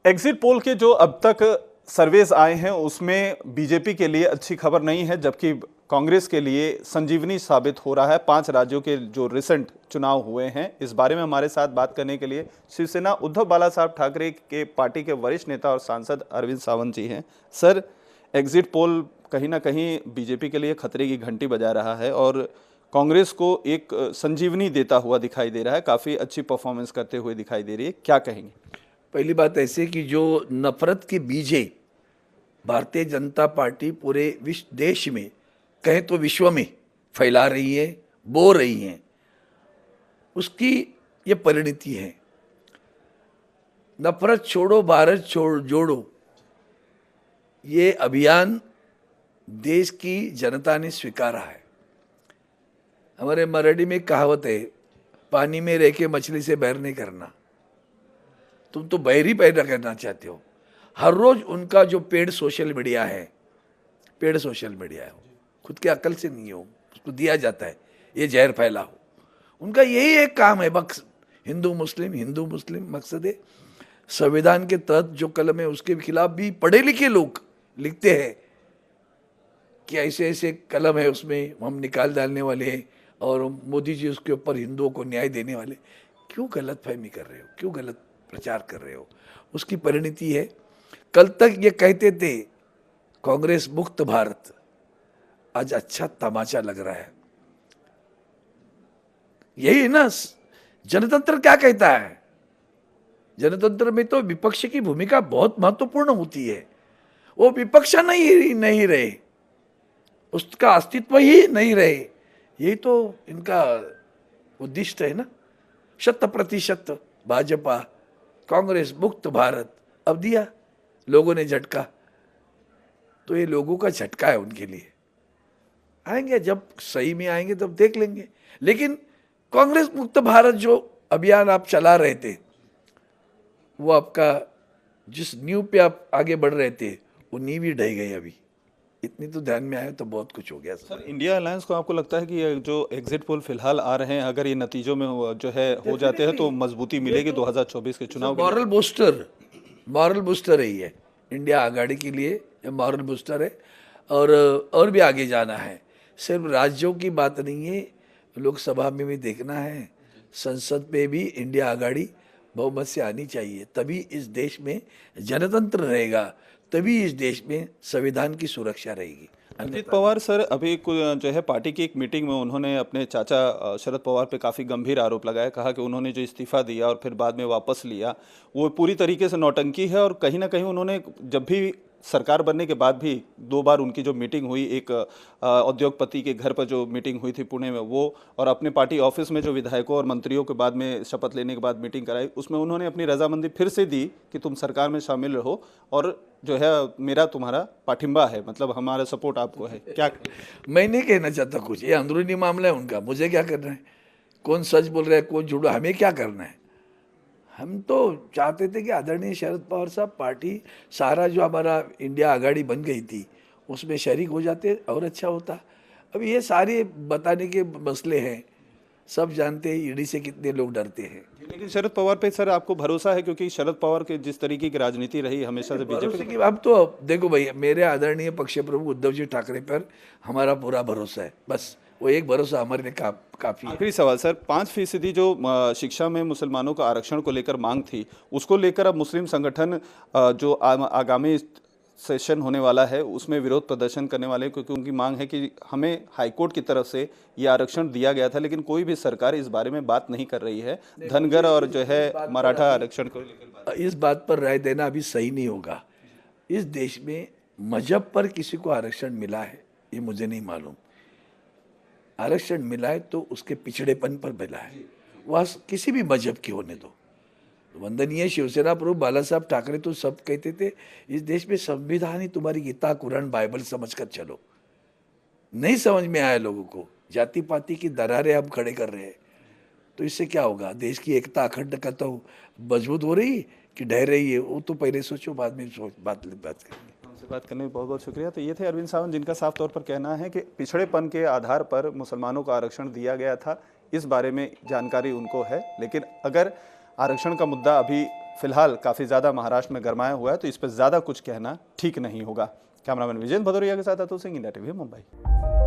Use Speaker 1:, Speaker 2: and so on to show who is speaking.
Speaker 1: Exit poll के जो अब तक सर्वेज आए हैं उसमें बीजेपी के लिए अच्छी खबर नहीं है, जबकि कांग्रेस के लिए संजीवनी साबित हो रहा है। 5 राज्यों के जो रिसेंट चुनाव हुए हैं, इस बारे में हमारे साथ बात करने के लिए शिवसेना उद्धव बाला साहब ठाकरे के पार्टी के वरिष्ठ नेता और सांसद अरविंद सावंत जी हैं। सर, एग्जिट पोल कहीं ना कहीं बीजेपी के लिए खतरे की घंटी बजा रहा है और कांग्रेस को एक संजीवनी देता हुआ दिखाई दे रहा है, काफ़ी अच्छी परफॉर्मेंस करते हुए दिखाई दे रही है, क्या कहेंगे?
Speaker 2: पहली बात ऐसे कि जो नफरत के बीजे भारतीय जनता पार्टी पूरे विश्व देश में, कहें तो विश्व में फैला रही है, बो रही है, उसकी ये परिणति है। नफरत छोड़ो भारत जोड़ो, ये अभियान देश की जनता ने स्वीकारा है। हमारे मराठी में कहावत है, पानी में रह के मछली से बैर नहीं करना। तुम तो बैर ही पैदा करना चाहते हो। हर रोज उनका जो पेड सोशल मीडिया है, खुद के अकल से नहीं हो, उसको दिया जाता है ये जहर फैला हो। उनका यही एक काम है, बस हिंदू मुस्लिम मकसद है। संविधान के तहत जो कलम है उसके खिलाफ भी पढ़े लिखे लोग लिखते हैं कि ऐसे ऐसे कलम है, उसमें हम निकाल डालने वाले हैं और मोदी जी उसके ऊपर हिंदुओं को न्याय देने वाले। क्यों गलत फहमी कर रहे हो, क्यों गलत प्रचार कर रहे हो? उसकी परिणति है। कल तक ये कहते थे कांग्रेस मुक्त भारत, आज अच्छा तमाचा लग रहा है। यही है ना जनतंत्र। क्या कहता है जनतंत्र में? तो विपक्ष की भूमिका बहुत महत्वपूर्ण होती है। वो विपक्ष नहीं रहे, उसका अस्तित्व ही नहीं रहे। यही तो इनका उद्दिष्ट है ना। 100% भाजपा कांग्रेस मुक्त भारत। अब दिया लोगों ने झटका, तो ये लोगों का झटका है उनके लिए। आएंगे, जब सही में आएंगे तब देख लेंगे। लेकिन कांग्रेस मुक्त भारत जो अभियान आप चला रहे थे, वो आपका जिस नींव पे आप आगे बढ़ रहे थे, वो नींव ही ढह गई। अभी इतनी तो ध्यान में आया तो बहुत कुछ हो गया।
Speaker 1: सर, इंडिया अलायंस को आपको लगता है कि ये जो एग्जिट पोल फिलहाल आ रहे हैं, अगर ये नतीजों में जो है हो जाते हैं तो मजबूती मिलेगी 2024 के चुनाव के लिए?
Speaker 2: मॉरल बूस्टर है ये इंडिया आघाड़ी के लिए। ये मॉरल बूस्टर है और भी आगे जाना है। सिर्फ राज्यों की बात नहीं है, लोकसभा में भी देखना है, संसद पे भी इंडिया आघाड़ी बहुमत से आनी चाहिए। तभी इस देश में जनतंत्र रहेगा, तभी इस देश में संविधान की सुरक्षा रहेगी।
Speaker 1: अजित पवार सर अभी जो है पार्टी की एक मीटिंग में उन्होंने अपने चाचा शरद पवार पे काफ़ी गंभीर आरोप लगाया। कहा कि उन्होंने जो इस्तीफा दिया और फिर बाद में वापस लिया, वो पूरी तरीके से नौटंकी है। और कहीं ना कहीं उन्होंने जब भी सरकार बनने के बाद भी 2 बार उनकी जो मीटिंग हुई, एक उद्योगपति के घर पर जो मीटिंग हुई थी पुणे में, वो और अपने पार्टी ऑफिस में जो विधायकों और मंत्रियों के बाद में शपथ लेने के बाद मीटिंग कराई, उसमें उन्होंने अपनी रजामंदी फिर से दी कि तुम सरकार में शामिल रहो और जो है मेरा तुम्हारा पाठिंबा है, मतलब हमारा सपोर्ट आपको है। क्या
Speaker 2: मैं नहीं कहना चाहता कुछ, ये अंदरूनी मामला है उनका, मुझे क्या करना है? कौन सच बोल रहा है, कौन झूठा, हमें क्या करना है? हम तो चाहते थे कि आदरणीय शरद पवार साहब पार्टी, सारा जो हमारा इंडिया आघाड़ी बन गई थी उसमें शरीक हो जाते और अच्छा होता। अब ये सारे बताने के मसले हैं, सब जानते हैं ईडी से कितने लोग डरते हैं।
Speaker 1: लेकिन शरद पवार पे सर आपको भरोसा है? क्योंकि शरद पवार के जिस तरीके की राजनीति रही हमेशा से बीजेपी की।
Speaker 2: अब तो देखो भाई, मेरे आदरणीय पक्ष प्रमुख उद्धव जी ठाकरे पर हमारा पूरा भरोसा है। बस वो एक भरोसा हमारे लिए काफी है।
Speaker 1: आखिरी सवाल सर, 5% जो शिक्षा में मुसलमानों का आरक्षण को लेकर मांग थी, उसको लेकर अब मुस्लिम संगठन जो आगामी सेशन होने वाला है उसमें विरोध प्रदर्शन करने वाले, क्योंकि उनकी मांग है कि हमें हाईकोर्ट की तरफ से ये आरक्षण दिया गया था, लेकिन कोई भी सरकार इस बारे में बात नहीं कर रही है। धनगर और जो है मराठा आरक्षण को लेकर
Speaker 2: इस बात पर राय देना अभी सही नहीं होगा। इस देश में मजहब पर किसी को आरक्षण मिला है ये मुझे नहीं मालूम। आरक्षण मिला है तो उसके पिछड़ेपन पर मिला है, वह किसी भी मजहब के होने दो। वंदनीय शिवसेना प्रमुख बाला साहब ठाकरे तो सब कहते थे इस देश में संविधान ही तुम्हारी गीता कुरान बाइबल समझकर चलो। नहीं समझ में आया लोगों को, जाति पाति की दरारें हम खड़े कर रहे हैं, तो इससे क्या होगा? देश की एकता अखंडता तो मजबूत हो रही कि ढह रही है? वो तो पहले सोचो, बाद में बात करेंगे।
Speaker 1: हमसे बात करने में बहुत बहुत शुक्रिया। तो ये थे अरविंद सावंत, जिनका साफ तौर पर कहना है कि पिछड़ेपन के आधार पर मुसलमानों को आरक्षण दिया गया था, इस बारे में जानकारी उनको है। लेकिन अगर आरक्षण का मुद्दा अभी फिलहाल काफ़ी ज़्यादा महाराष्ट्र में गरमाया हुआ है, तो इस पर ज़्यादा कुछ कहना ठीक नहीं होगा। कैमरामैन विजेंद्र भदौरिया के साथ अतुल सिंह, इंडिया टीवी, मुंबई।